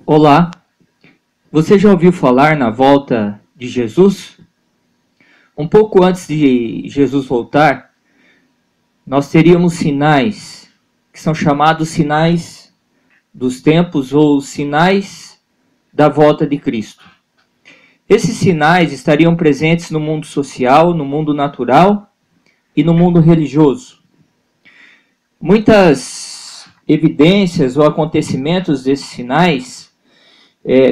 Olá, você já ouviu falar na volta de Jesus? Um pouco antes de Jesus voltar, nós teríamos sinais, que são chamados sinais dos tempos ou sinais da volta de Cristo. Esses sinais estariam presentes no mundo social, no mundo natural e no mundo religioso. Muitas evidências ou acontecimentos desses sinais,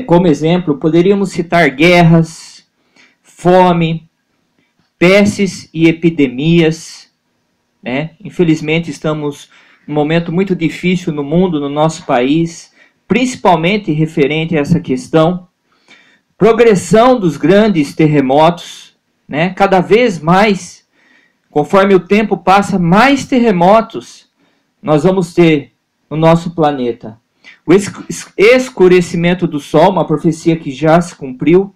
como exemplo, poderíamos citar guerras, fome, pestes e epidemias, né? Infelizmente estamos num momento muito difícil no mundo, no nosso país, principalmente referente a essa questão. Progressão dos grandes terremotos, né? Cada vez mais, conforme o tempo passa, mais terremotos nós vamos ter no nosso planeta. O escurecimento do Sol, uma profecia que já se cumpriu.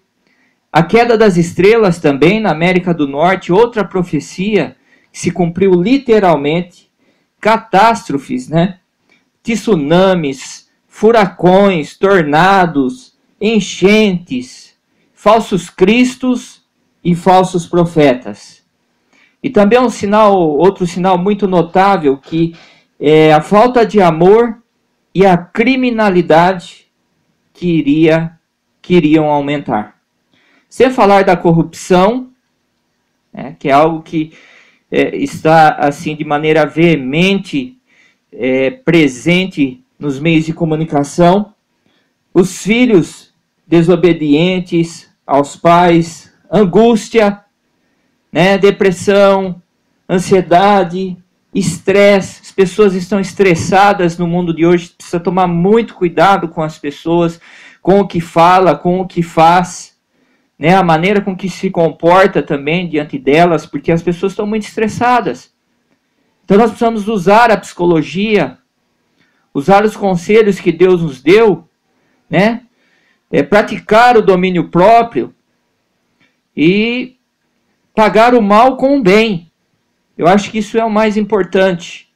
A queda das estrelas também na América do Norte, outra profecia que se cumpriu literalmente. Catástrofes, né? Tsunamis, furacões, tornados, enchentes, falsos cristos e falsos profetas. E também outro sinal muito notável, que é a falta de amor e a criminalidade que iriam aumentar. Sem falar da corrupção, né, que é algo que está assim de maneira veemente presente nos meios de comunicação. Os filhos desobedientes aos pais, angústia, né, depressão, ansiedade, estresse. As pessoas estão estressadas no mundo de hoje. Precisa tomar muito cuidado com as pessoas, com o que fala, com o que faz, né? A maneira com que se comporta também diante delas, porque as pessoas estão muito estressadas. Então nós precisamos usar a psicologia, usar os conselhos que Deus nos deu, né? Praticar o domínio próprio e pagar o mal com o bem. Eu acho que isso é o mais importante,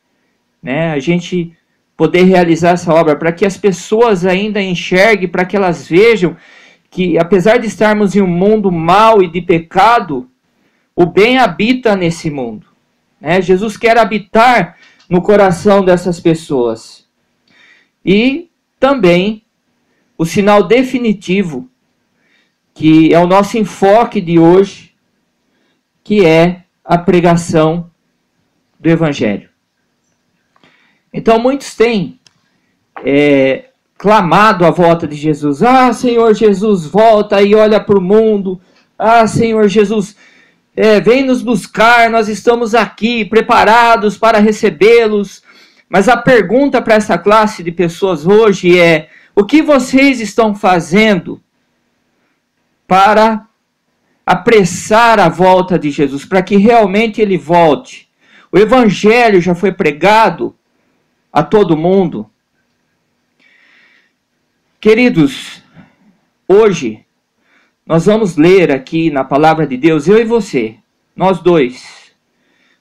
né? A gente poder realizar essa obra para que as pessoas ainda enxerguem, para que elas vejam que, apesar de estarmos em um mundo mau e de pecado, o bem habita nesse mundo, né? Jesus quer habitar no coração dessas pessoas. E também o sinal definitivo, que é o nosso enfoque de hoje, que é a pregação do Evangelho. Então muitos têm clamado a volta de Jesus. Ah, Senhor Jesus, volta e olha para o mundo. Ah, Senhor Jesus, vem nos buscar, nós estamos aqui preparados para recebê-los. Mas a pergunta para essa classe de pessoas hoje é: o que vocês estão fazendo para apressar a volta de Jesus, para que realmente ele volte? O Evangelho já foi pregado a todo mundo. Queridos, hoje nós vamos ler aqui na Palavra de Deus, eu e você, nós dois.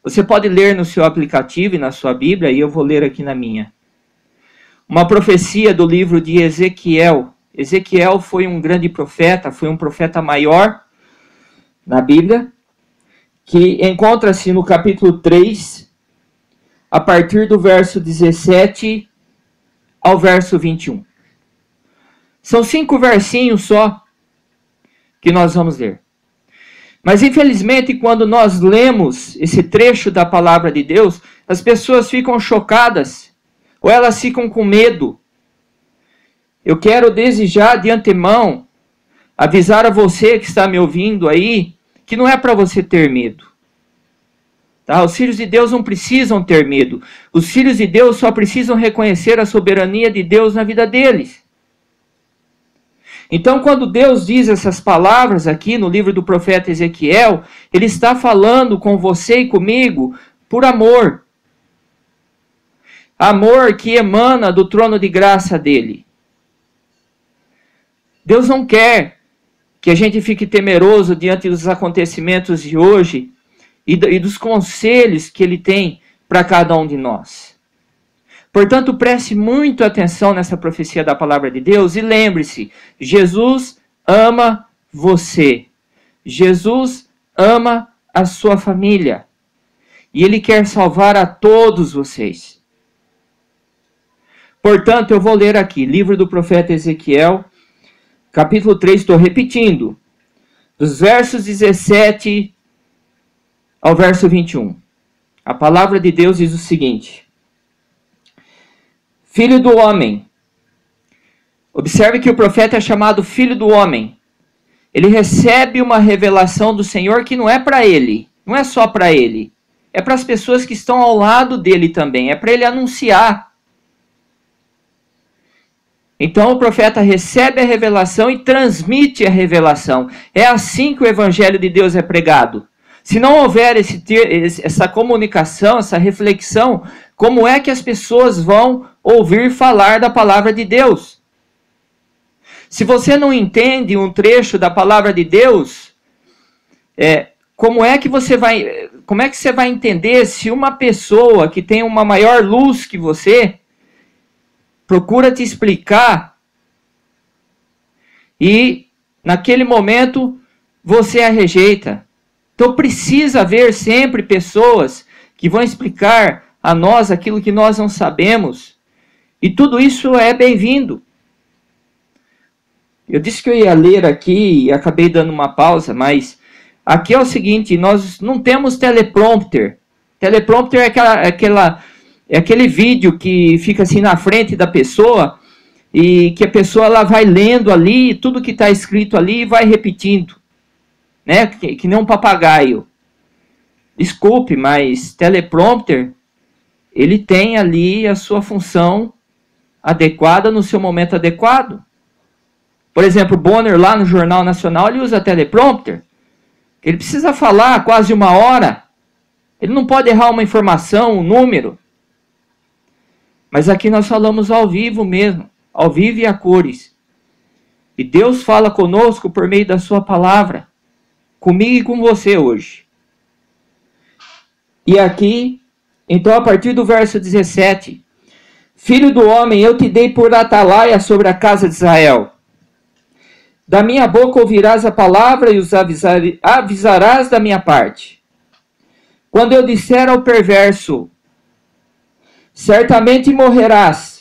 Você pode ler no seu aplicativo e na sua Bíblia, e eu vou ler aqui na minha. Uma profecia do livro de Ezequiel. Ezequiel foi um grande profeta, foi um profeta maior na Bíblia, que encontra-se no capítulo 3, a partir do verso 17 ao verso 21. São 5 versinhos só que nós vamos ler. Mas infelizmente, quando nós lemos esse trecho da palavra de Deus, as pessoas ficam chocadas, ou elas ficam com medo. Eu quero desejar de antemão avisar a você que está me ouvindo aí, que não é para você ter medo. Tá? Os filhos de Deus não precisam ter medo. Os filhos de Deus só precisam reconhecer a soberania de Deus na vida deles. Então, quando Deus diz essas palavras aqui no livro do profeta Ezequiel, ele está falando com você e comigo por amor. Amor que emana do trono de graça dele. Deus não quer que a gente fique temeroso diante dos acontecimentos de hoje e dos conselhos que ele tem para cada um de nós. Portanto, preste muito atenção nessa profecia da palavra de Deus e lembre-se, Jesus ama você. Jesus ama a sua família. E Ele quer salvar a todos vocês. Portanto, eu vou ler aqui, livro do profeta Ezequiel, capítulo 3, estou repetindo, dos versos 17 ao verso 21. A palavra de Deus diz o seguinte: Filho do homem. Observe que o profeta é chamado filho do homem. Ele recebe uma revelação do Senhor que não é para ele, não é só para ele. É para as pessoas que estão ao lado dele também, é para ele anunciar. Então o profeta recebe a revelação e transmite a revelação. É assim que o evangelho de Deus é pregado. Se não houver essa comunicação, essa reflexão, como é que as pessoas vão ouvir falar da palavra de Deus? Se você não entende um trecho da palavra de Deus, como é que você vai entender se uma pessoa que tem uma maior luz que você procura te explicar e naquele momento você a rejeita? Então precisa haver sempre pessoas que vão explicar a nós aquilo que nós não sabemos. E tudo isso é bem-vindo. Eu disse que eu ia ler aqui e acabei dando uma pausa, mas aqui é o seguinte, nós não temos teleprompter. Teleprompter é aquele vídeo que fica assim na frente da pessoa e que a pessoa ela vai lendo ali, tudo que está escrito ali e vai repetindo. Né? Que nem um papagaio. Desculpe, mas teleprompter, ele tem ali a sua função adequada no seu momento adequado. Por exemplo, Bonner lá no Jornal Nacional, ele usa teleprompter. Ele precisa falar quase 1 hora. Ele não pode errar uma informação, um número. Mas aqui nós falamos ao vivo mesmo, ao vivo e a cores. E Deus fala conosco por meio da sua palavra, comigo e com você hoje. E aqui, então a partir do verso 17, Filho do homem, eu te dei por atalaia sobre a casa de Israel. Da minha boca ouvirás a palavra e os avisarás da minha parte. Quando eu disser ao perverso, certamente morrerás,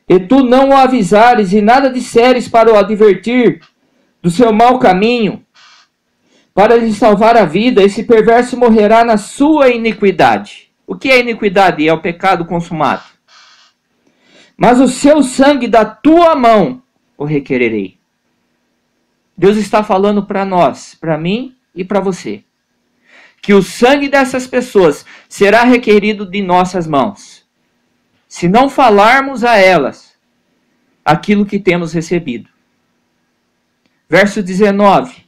e tu não o avisares e nada disseres para o advertir do seu mau caminho, para lhe salvar a vida, esse perverso morrerá na sua iniquidade. O que é iniquidade? É o pecado consumado. Mas o seu sangue da tua mão o requererei. Deus está falando para nós, para mim e para você, que o sangue dessas pessoas será requerido de nossas mãos, se não falarmos a elas aquilo que temos recebido. Verso 19.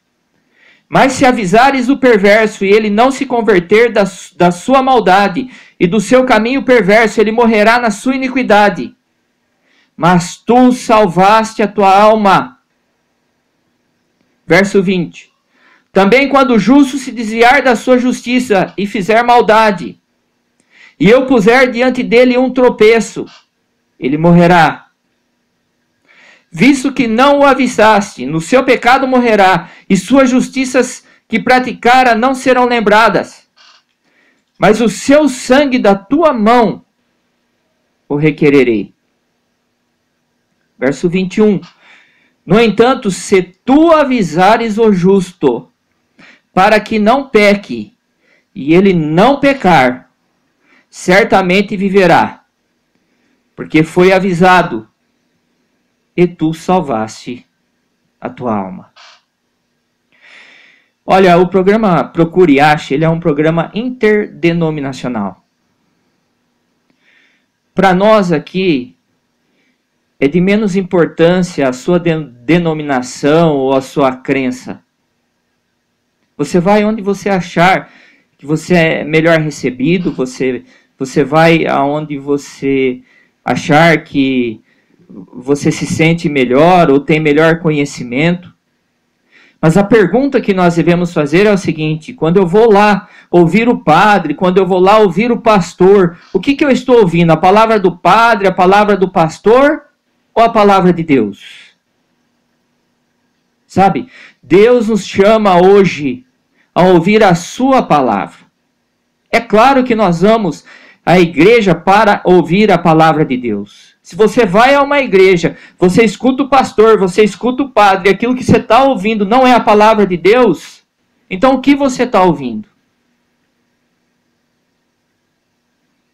Mas se avisares o perverso e ele não se converter da sua maldade e do seu caminho perverso, ele morrerá na sua iniquidade. Mas tu salvaste a tua alma. Verso 20. Também quando o justo se desviar da sua justiça e fizer maldade, e eu puser diante dele um tropeço, ele morrerá. Visto que não o avisaste, no seu pecado morrerá, e suas justiças que praticara não serão lembradas. Mas o seu sangue da tua mão o requererei. Verso 21. No entanto, se tu avisares o justo, para que não peque, e ele não pecar, certamente viverá, porque foi avisado, e tu salvaste a tua alma. Olha, o programa Procure e Ache, ele é um programa interdenominacional. Para nós aqui, é de menos importância a sua denominação ou a sua crença. Você vai onde você achar que você é melhor recebido, você vai aonde você achar que você se sente melhor ou tem melhor conhecimento. Mas a pergunta que nós devemos fazer é o seguinte: quando eu vou lá ouvir o padre, quando eu vou lá ouvir o pastor, o que eu estou ouvindo? A palavra do padre, a palavra do pastor ou a palavra de Deus? Sabe, Deus nos chama hoje a ouvir a sua palavra. É claro que nós vamos à igreja para ouvir a palavra de Deus. Se você vai a uma igreja, você escuta o pastor, você escuta o padre, aquilo que você está ouvindo não é a palavra de Deus, então o que você está ouvindo?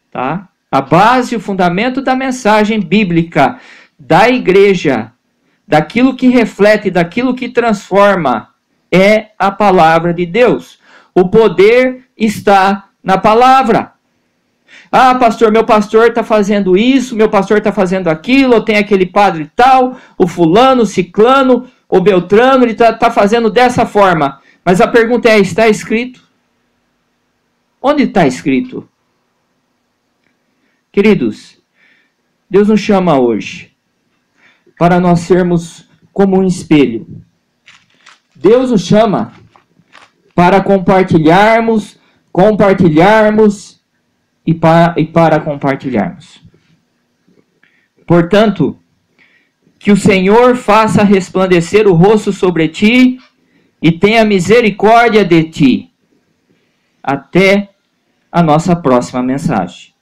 Tá? A base, o fundamento da mensagem bíblica da igreja, daquilo que reflete, daquilo que transforma, é a palavra de Deus. O poder está na palavra. Ah, pastor, meu pastor está fazendo isso, meu pastor está fazendo aquilo, ou tem aquele padre tal, o fulano, o ciclano, o beltrano, ele está fazendo dessa forma. Mas a pergunta é, está escrito? Onde está escrito? Queridos, Deus nos chama hoje para nós sermos como um espelho. Deus nos chama para compartilharmos e para compartilharmos. Portanto, que o Senhor faça resplandecer o rosto sobre ti e tenha misericórdia de ti. Até a nossa próxima mensagem.